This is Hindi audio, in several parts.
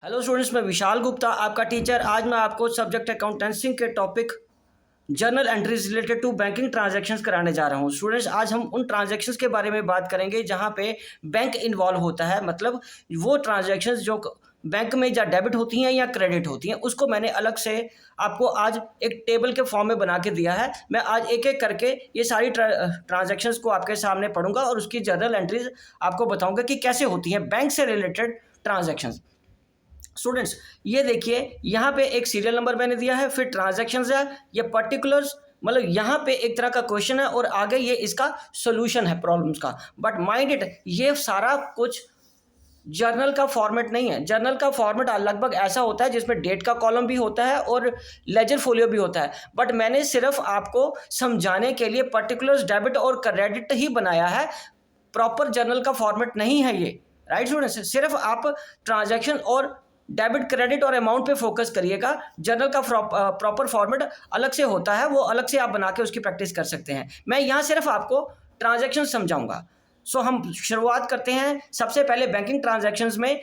हेलो स्टूडेंट्स, मैं विशाल गुप्ता आपका टीचर। आज मैं आपको सब्जेक्ट अकाउंटेंसी के topic journal entries related to banking transactions कराने जा रहा हूं। स्टूडेंट्स, आज हम उन ट्रांजैक्शंस के बारे में बात करेंगे जहां पे बैंक इन्वॉल्व होता है। मतलब वो ट्रांजैक्शंस जो बैंक में या डेबिट होती हैं या क्रेडिट होती हैं, उसको मैंने अलग से आपको आज एक टेबल के फॉर्म में बना के दिया है। मैं आज एक एक करके ये सारी ट्रांजैक्शंस को आपके सामने पढ़ूंगा और उसकी जर्नल एंट्रीज आपको बताऊंगा कि कैसे होती हैं बैंक से रिलेटेड ट्रांजैक्शंस। स्टूडेंट्स, ये देखिए यहाँ पे एक सीरियल नंबर मैंने दिया है, फिर ट्रांजैक्शंस है, ये पर्टिकुलर्स, मतलब यहाँ पे एक तरह का क्वेश्चन है और आगे ये इसका सॉल्यूशन है प्रॉब्लम्स का। बट माइंड इट, ये सारा कुछ जर्नल का फॉर्मेट नहीं है। जर्नल का फॉर्मेट लगभग ऐसा होता है जिसमें डेट का कॉलम भी होता है और लेजर फोलियो भी होता है। बट मैंने सिर्फ आपको समझाने के लिए पर्टिकुलर्स, डेबिट और क्रेडिट ही बनाया है, प्रॉपर जर्नल का फॉर्मेट नहीं है ये। राइट स्टूडेंट्स, सिर्फ आप ट्रांजैक्शन और डेबिट, क्रेडिट और अमाउंट पे फोकस करिएगा। जर्नल का प्रॉपर फॉर्मेट अलग से होता है, वो अलग से आप बना के उसकी प्रैक्टिस कर सकते हैं। मैं यहाँ सिर्फ आपको ट्रांजैक्शन समझाऊंगा। सो हम शुरुआत करते हैं सबसे पहले बैंकिंग ट्रांजैक्शंस में।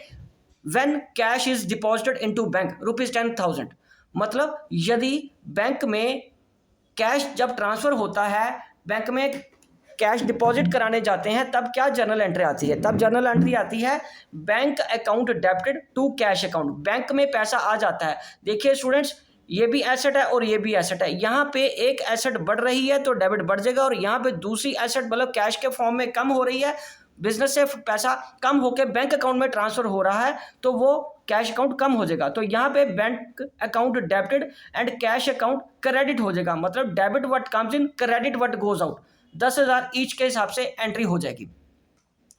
When cash is deposited into bank ₹10,000, मतलब यदि बैंक में कैश जब ट्रांसफर होता है, बैंक में कैश डिपॉजिट कराने जाते हैं, तब क्या जर्नल एंट्री आती है? तब जर्नल एंट्री आती है bank account debited to cash account. Bank में पैसा आ जाता है। देखिए स्टूडेंट्स, ये भी एसेट है और ये भी एसेट है। यहाँ पे एक एसेट बढ़ रही है तो डेबिट बढ़ जाएगा, और यहाँ पे दूसरी एसेट मतलब कैश के फॉर्म में कम हो रही है, बिजनेस से पैसा कम होकर बैंक अकाउंट में ट्रांसफर हो रहा है, तो वो कैश अकाउंट कम हो जाएगा। तो यहाँ पे bank account debited and cash account credit हो जाएगा। मतलब debit what comes in, credit what goes out. 10,000 each के हिसाब से एंट्री हो जाएगी।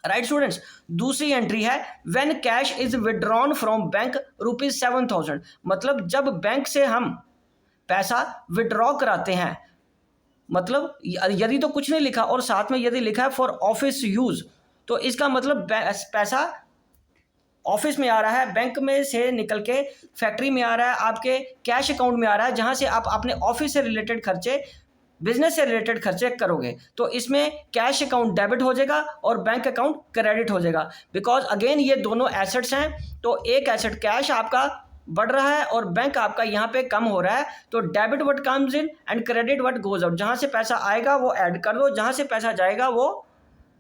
राइट स्टूडेंट्स, दूसरी एंट्री है when cash is withdrawn from bank ₹7,000। मतलब जब बैंक से हम पैसा विड्रॉ कराते हैं, मतलब यदि तो कुछ नहीं लिखा और साथ में यदि लिखा है फॉर ऑफिस यूज, तो इसका मतलब पैसा ऑफिस में आ रहा है, बैंक में से निकल के फैक्ट्री में आ रहा है, आपके कैश अकाउंट में आ रहा है, जहां से आप अपने ऑफिस से रिलेटेड खर्चे, बिजनेस से रिलेटेड खर्चे करोगे। तो इसमें कैश अकाउंट डेबिट हो जाएगा और बैंक अकाउंट क्रेडिट हो जाएगा। बिकॉज अगेन ये दोनों एसेट्स हैं, तो एक एसेट कैश आपका बढ़ रहा है और बैंक आपका यहाँ पे कम हो रहा है। तो debit what comes in and credit what goes out. जहाँ से पैसा आएगा वो ऐड कर दो, जहाँ से पैसा जाएगा वो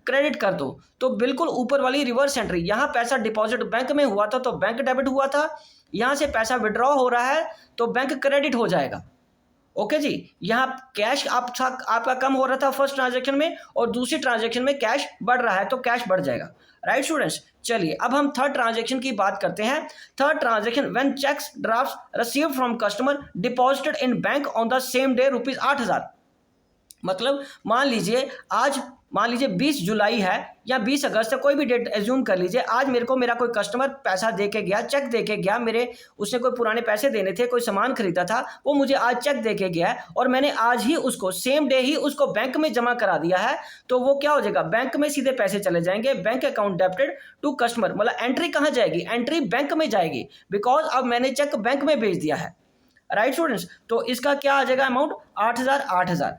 क्रेडिट कर दो। तो बिल्कुल ऊपर वाली रिवर्स एंट्री। यहाँ पैसा डिपॉजिट बैंक में हुआ था तो बैंक डेबिट हुआ था, यहाँ से पैसा विड्रॉ हो रहा है तो बैंक क्रेडिट हो जाएगा। ओके जी, यहाँ कैश आपका कम हो रहा था फर्स्ट ट्रांजैक्शन में और दूसरी ट्रांजैक्शन में कैश बढ़ रहा है तो कैश बढ़ जाएगा। राइट स्टूडेंट्स, चलिए अब हम थर्ड ट्रांजैक्शन की बात करते हैं। Third transaction when cheques draft received from customer deposited in bank on the same day ₹8,000। मतलब मान लीजिए 20 जुलाई है या 20 अगस्त है, कोई भी डेट एज्यूम कर लीजिए। आज मेरा कोई कस्टमर पैसा दे के गया, चेक दे के गया, उसने कोई पुराने पैसे देने थे, कोई सामान खरीदा था, वो मुझे आज चेक दे के गया है और मैंने आज ही उसको सेम डे ही उसको बैंक में जमा करा दिया है। तो वो क्या हो जाएगा, बैंक में सीधे पैसे चले जाएंगे, bank account debited to customer. मतलब एंट्री कहाँ जाएगी, एंट्री बैंक में जाएगी, बिकॉज अब मैंने चेक बैंक में भेज दिया है। राइट स्टूडेंट्स, तो इसका क्या आ जाएगा अमाउंट, 8,000।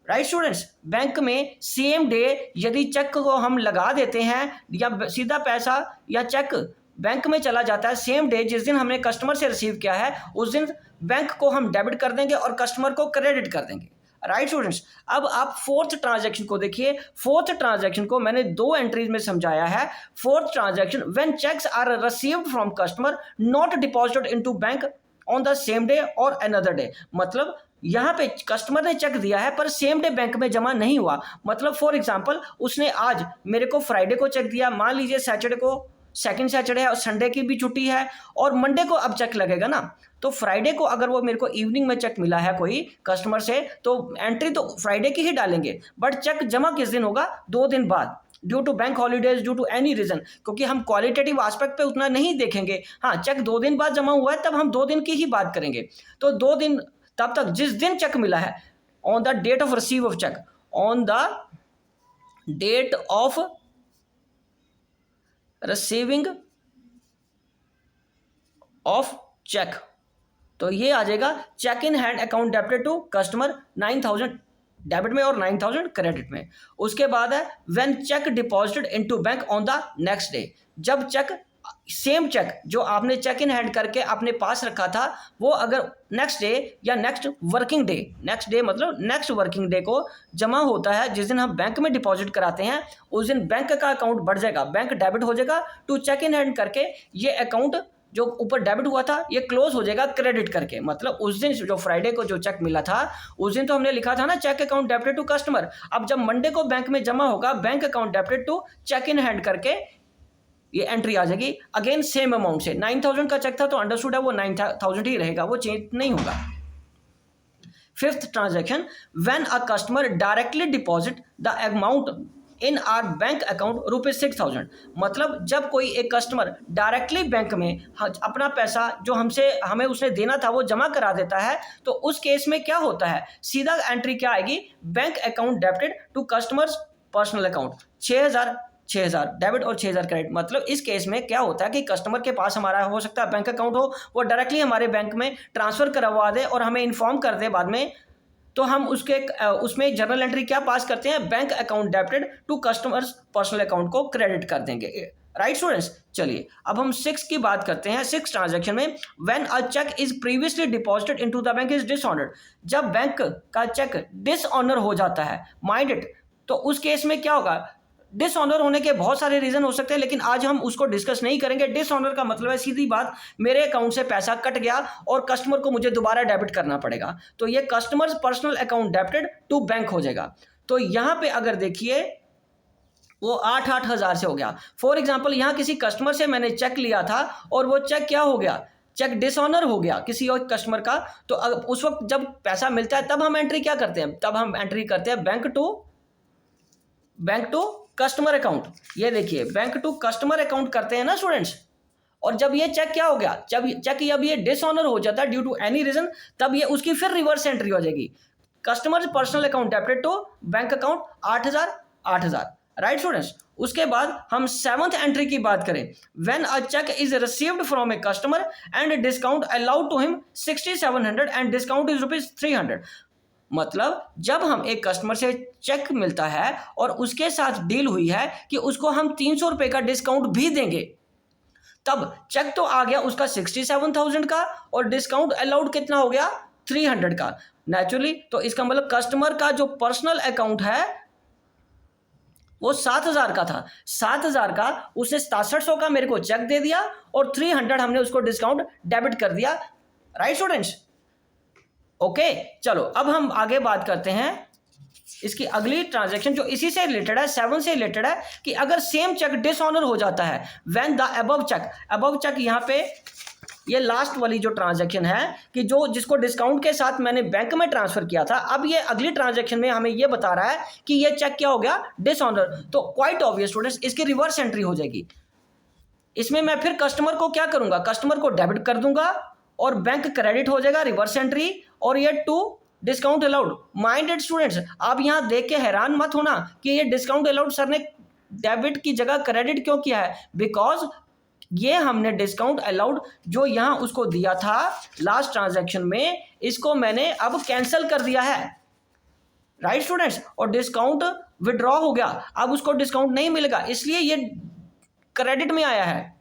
राइट स्टूडेंट्स, बैंक में सेम डे यदि चेक को हम लगा देते हैं या सीधा पैसा या चेक बैंक में चला जाता है, सेम डे जिस दिन हमने कस्टमर से रिसीव किया है उस दिन बैंक को हम डेबिट कर देंगे और कस्टमर को क्रेडिट कर देंगे। राइट स्टूडेंट्स, अब आप फोर्थ ट्रांजैक्शन को देखिए। फोर्थ ट्रांजैक्शन को मैंने 2 एंट्रीज में समझाया है। Fourth transaction when cheques are received from customer not deposited into bank on the same day और अनदर डे। मतलब यहाँ पे कस्टमर ने चेक दिया है पर सेम डे बैंक में जमा नहीं हुआ। मतलब फॉर एग्जांपल उसने आज मेरे को फ्राइडे को चेक दिया, मान लीजिए सैटरडे को सेकंड सैटरडे है और संडे की भी छुट्टी है और मंडे को अब चेक लगेगा ना। तो फ्राइडे को अगर वो मेरे को इवनिंग में चेक मिला है कोई कस्टमर से, तो एंट्री तो फ्राइडे की ही डालेंगे, बट चेक जमा किस दिन होगा, 2 दिन बाद, due to bank holidays, due to any reason. क्योंकि हम क्वालिटेटिव एस्पेक्ट पे उतना नहीं देखेंगे। हाँ, चेक 2 दिन बाद जमा हुआ है तब हम 2 दिन की ही बात करेंगे। तो 2 दिन तब तक जिस दिन चेक मिला है, on the date of receive of cheque, on the date of receiving of cheque, तो ये आ जाएगा cheque in hand account debited to customer 9,000 debit में और 9,000 क्रेडिट में। उसके बाद है when cheque deposited into bank on the next day. जब चेक सेम चेक जो आपने चेक इन हैंड करके अपने पास रखा था, वो अगर नेक्स्ट डे या next working day, next day मतलब नेक्स्ट वर्किंग डे को जमा होता है, जिस दिन हम बैंक में डिपॉजिट कराते हैं, उस दिन बैंक का अकाउंट बढ़ जाएगा, बैंक डेबिट हो जाएगा टू चेक इन हैंड करके। ये अकाउंट जो ऊपर डेबिट हुआ था ये क्लोज हो जाएगा क्रेडिट करके। मतलब उस दिन जो फ्राइडे को जो चेक मिला था उस दिन तो हमने लिखा था ना cheque account debited to customer. अब जब मंडे को बैंक में जमा होगा, bank account debited to cheque in hand करके ये एंट्री आ जाएगी। अगेन सेम अमाउंट से 9000 का चेक था तो अंडरस्टूड है वो 9000 ही रहेगा, वो चेंज नहीं होगा। Fifth transaction, when a customer directly deposit the amount in are bank account ₹6000। मतलब जब कोई एक कस्टमर डायरेक्टली बैंक में अपना पैसा जो हमें उसने देना था वो जमा करा देता है, तो उस केस में क्या होता है, सीधा एंट्री क्या आएगी, bank account debited to customers personal account. 6000 debit और 6000 क्रेडिट। मतलब इस केस में क्या होता है कि कस्टमर के पास हमारा हो सकता है बैंक अकाउंट हो, वो डायरेक्टली हमारे बैंक में ट्रांसफर करवा दे और हमें इन्फॉर्म कर दे बाद में, तो हम उसमें जर्नल एंट्री क्या पास करते हैं, bank account debited to customers personal account को क्रेडिट कर देंगे। राइट स्टूडेंट्स, चलिए अब हम 6 की बात करते हैं। 6 ट्रांजैक्शन में, when a cheque is previously deposited into the bank is dishonoured. जब बैंक का चेक डिसऑनर हो जाता है, माइंड इट, तो उस केस में क्या होगा, डिसऑनर होने के बहुत सारे रीजन हो सकते हैं, लेकिन आज हम उसको डिस्कस नहीं करेंगे। डिसऑनर का मतलब है सीधी बात, मेरे अकाउंट से पैसा कट गया और कस्टमर को मुझे दोबारा डेबिट करना पड़ेगा, तो ये customers personal account debited to bank हो जाएगा। तो यहां पे अगर देखिए वो 8-8 हज़ार से हो गया। फॉर एग्जाम्पल यहां किसी कस्टमर से मैंने चेक लिया था और वो चेक क्या हो गया, चेक डिसऑनर हो गया किसी और कस्टमर का। तो उस वक्त जब पैसा मिलता है तब हम एंट्री क्या करते हैं, तब हम एंट्री करते हैं बैंक टू कस्टमर अकाउंट। ये देखिए बैंक टू कस्टमर अकाउंट करते हैं ना स्टूडेंट्स। और जब ये चेक क्या हो गया, जब ये डिसऑनर हो जाता है ड्यू टू एनी रीजन, तब ये उसकी फिर रिवर्स एंट्री हो जाएगी, customer personal account debited to bank account 8000। Right students, उसके बाद हम 7th एंट्री की बात करें, when a cheque is received from a customer and discount allowed to him 6700 and discount is ₹300। मतलब जब हम एक कस्टमर से चेक मिलता है और उसके साथ डील हुई है कि उसको हम 300 रुपए का डिस्काउंट भी देंगे, तब चेक तो आ गया उसका 67,000 का और डिस्काउंट अलाउड कितना हो गया, 300 का नेचुरली। तो इसका मतलब कस्टमर का जो पर्सनल अकाउंट है वो 7000 का था, 7000 का उसने 6700 का मेरे को चेक दे दिया और 300 हमने उसको डिस्काउंट डेबिट कर दिया। राइट स्टूडेंट्स, ओके चलो अब हम आगे बात करते हैं इसकी अगली ट्रांजैक्शन जो इसी से रिलेटेड है, 7 से रिलेटेड है, कि अगर सेम चेक डिसऑनर हो जाता है, व्हेन द अबव चेक यहां पे ये लास्ट वाली जो ट्रांजैक्शन है कि जिसको डिस्काउंट के साथ मैंने बैंक में ट्रांसफर किया था, अब ये अगली ट्रांजैक्शन में हमें ये बता रहा है कि ये चेक क्या हो गया, डिसऑनर। तो क्वाइट ऑब्वियस स्टूडेंट्स, इसकी रिवर्स एंट्री हो जाएगी। इसमें मैं फिर कस्टमर को क्या करूंगा, कस्टमर को डेबिट कर दूंगा और बैंक क्रेडिट हो जाएगा, रिवर्स एंट्री, और ये to discount allowed. Minded students, आप यहां देख के हैरान मत होना कि ये डिस्काउंट अलाउड सर ने डेबिट की जगह क्रेडिट क्यों किया है, बिकॉज ये हमने डिस्काउंट अलाउड जो यहां उसको दिया था लास्ट ट्रांजैक्शन में, इसको मैंने अब कैंसिल कर दिया है। राइट स्टूडेंट्स, और डिस्काउंट विड्रॉ हो गया, अब उसको डिस्काउंट नहीं मिलेगा, इसलिए ये क्रेडिट में आया है।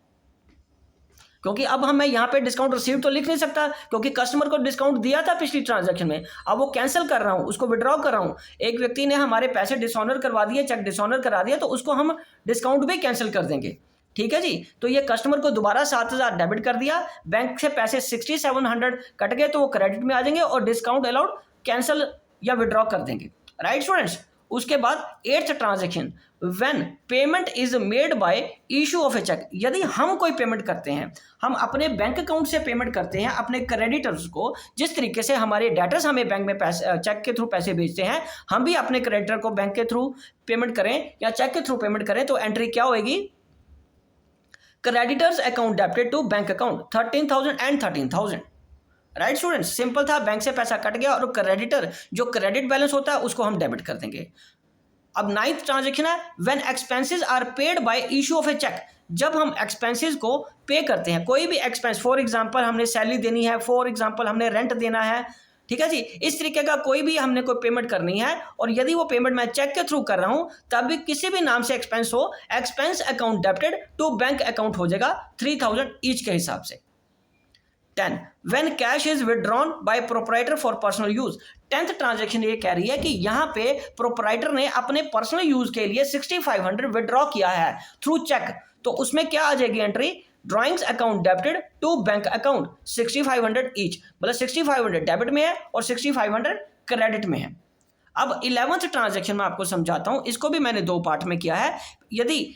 क्योंकि अब मैं यहाँ पे डिस्काउंट रिसीव तो लिख नहीं सकता, क्योंकि कस्टमर को डिस्काउंट दिया था पिछली ट्रांजैक्शन में, अब वो कैंसिल कर रहा हूँ, उसको विड्रॉ कर रहा हूँ। एक व्यक्ति ने हमारे पैसे डिसऑनर करवा दिए, चेक डिसऑनर करा दिया, तो उसको हम डिस्काउंट भी कैंसिल कर देंगे। ठीक है जी, तो ये कस्टमर को दोबारा 7000 डेबिट कर दिया, बैंक से पैसे 6700 कट गए तो वो क्रेडिट में आ जाएंगे और डिस्काउंट अलाउड कैंसिल या विड्रॉ कर देंगे। राइट स्टूडेंट्स, उसके बाद 8th transaction, when payment is made by issue of a cheque. यदि हम कोई पेमेंट करते हैं, हम अपने बैंक अकाउंट से पेमेंट करते हैं अपने क्रेडिटर्स को, जिस तरीके से हमारे डेटर्स हमें बैंक में पैसे चेक के थ्रू पैसे भेजते हैं, हम भी अपने क्रेडिटर को बैंक के थ्रू पेमेंट करें या चेक के थ्रू पेमेंट करें, तो एंट्री क्या होगी, creditors account debited to bank account 13,000 and 13,000। Right students, simple था, बैंक से पैसा कट गया और क्रेडिटर जो क्रेडिट बैलेंस होता है उसको हम डेबिट कर देंगे। अब 9th ट्रांजैक्शन है, when expenses are paid by issue of a cheque. जब हम एक्सपेंसेस को पे करते हैं, कोई भी एक्सपेंस, फॉर एग्जांपल हमने सैलरी देनी है, फॉर एग्जांपल हमने रेंट देना है, ठीक है जी। इस तरीके का कोई भी हमने कोई पेमेंट करनी है और यदि वो पेमेंट मैं चेक के थ्रू कर रहा हूं तब भी किसी भी नाम से एक्सपेंस हो, expense account debited to bank account हो जाएगा 3000 ईच के हिसाब से। 10 when cash is withdrawn by proprietor for personal use। 10th transaction ये कह रही है कि यहाँ पे प्रोपराइटर ने अपने पर्सनल यूज के लिए 6500 विड्रॉ किया है थ्रू चेक, तो उसमें क्या आ जाएगी entry, drawings account debited to bank account 6500 each, मतलब 6500 डेबिट में है और 6500 क्रेडिट में है। अब 11th ट्रांजेक्शन में आपको समझाता हूं, इसको भी मैंने 2 पार्ट में किया है। यदि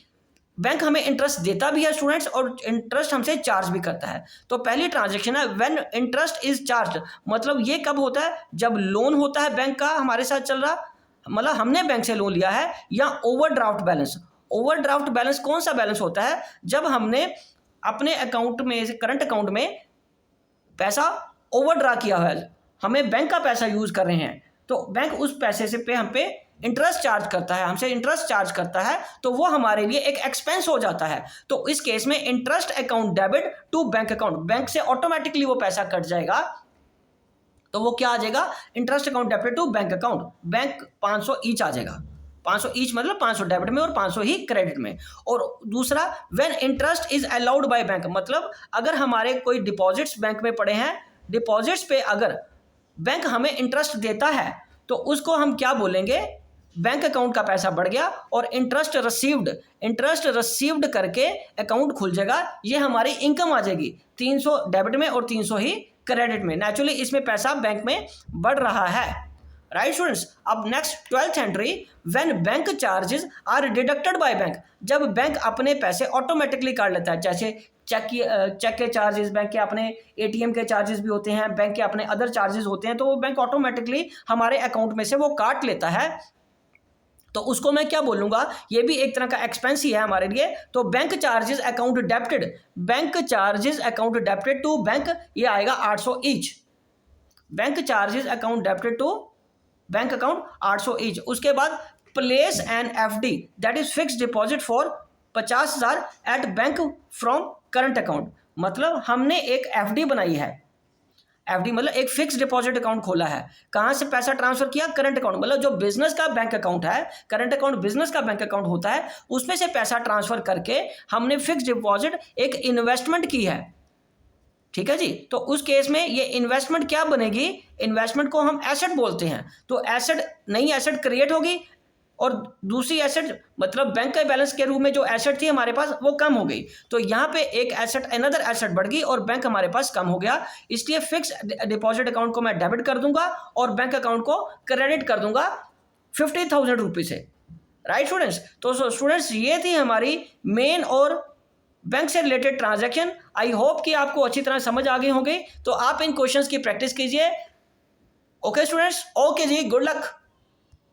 बैंक हमें इंटरेस्ट देता भी है स्टूडेंट्स और इंटरेस्ट हमसे चार्ज भी करता है, तो पहली ट्रांजैक्शन है व्हेन इंटरेस्ट इज चार्ज, मतलब ये कब होता है, जब लोन होता है बैंक का हमारे साथ चल रहा, मतलब हमने बैंक से लोन लिया है, या ओवरड्राफ्ट बैलेंस। ओवरड्राफ्ट बैलेंस कौन सा बैलेंस होता है, जब हमने अपने अकाउंट में से करंट अकाउंट में पैसा ओवरड्रा किया है, हमें बैंक का पैसा यूज कर रहे हैं, तो बैंक उस पैसे से पे हम पे इंटरेस्ट चार्ज करता है, हमसे इंटरेस्ट चार्ज करता है, तो वो हमारे लिए एक एक्सपेंस हो जाता है। तो इस केस में interest account debit to bank account, bank से ऑटोमेटिकली वो पैसा कट जाएगा, तो वो क्या आ जाएगा, interest account debit to bank account, bank 500 each आ जाएगा। 500 ईच मतलब 500 डेबिट में और 500 ही क्रेडिट में। और दूसरा when interest is allowed by bank, मतलब अगर हमारे कोई डिपॉजिट्स बैंक में पड़े हैं, डिपॉजिट्स पे अगर बैंक हमें इंटरेस्ट देता है तो उसको हम क्या बोलेंगे, बैंक अकाउंट का पैसा बढ़ गया और इंटरेस्ट रिसीव्ड करके अकाउंट खुल जाएगा, ये हमारी इनकम आ जाएगी 300 डेबिट में और 300 ही क्रेडिट में। नेचुरली इसमें पैसा बैंक में बढ़ रहा है, राइट स्टूडेंट्स। अब next 12th entry when bank charges are deducted by bank, जब बैंक अपने पैसे ऑटोमेटिकली काट लेता है, जैसे चेक के चार्जेस, बैंक के अपने एटीएम के चार्जेस भी होते हैं, बैंक के अपने अदर चार्जेस होते हैं, तो वो बैंक ऑटोमेटिकली हमारे अकाउंट में से वो काट लेता है, तो उसको मैं क्या बोलूंगा, ये भी एक तरह का एक्सपेंस ही है हमारे लिए। तो bank charges account debited, bank charges account debited to bank, ये आएगा 800 each, bank charges account debited to bank account 800 each. उसके बाद place an FD that is fix deposit for 50,000 at bank from current account, मतलब हमने एक एफडी बनाई है, एफडी मतलब एक फिक्स डिपॉजिट अकाउंट खोला है, कहां से पैसा ट्रांसफर किया, करंट अकाउंट, मतलब जो बिजनेस का बैंक अकाउंट है, करंट अकाउंट बिजनेस का बैंक अकाउंट होता है, उसमें से पैसा ट्रांसफर करके हमने फिक्स डिपॉजिट एक इन्वेस्टमेंट की है, ठीक है जी। तो उस केस में ये इन्वेस्टमेंट क्या बनेगी, इन्वेस्टमेंट को हम एसेट बोलते हैं, तो एसेट, नई एसेट क्रिएट होगी और दूसरी एसेट मतलब बैंक के बैलेंस के रूप में जो एसेट थी हमारे पास वो कम हो गई, तो यहाँ पे एक एसेट अनदर एसेट बढ़ गई और बैंक हमारे पास कम हो गया, इसलिए फिक्स डिपॉजिट अकाउंट को मैं डेबिट कर दूंगा और बैंक अकाउंट को क्रेडिट कर दूंगा 50,000 रुपये से, राइट स्टूडेंट्स। तो स्टूडेंट्स ये थी हमारी मेन और बैंक से रिलेटेड ट्रांजैक्शन। आई होप कि आपको अच्छी तरह समझ आ गई होंगे, तो आप इन क्वेश्चंस की प्रैक्टिस कीजिए। ओके स्टूडेंट्स, ओके जी, गुड लक।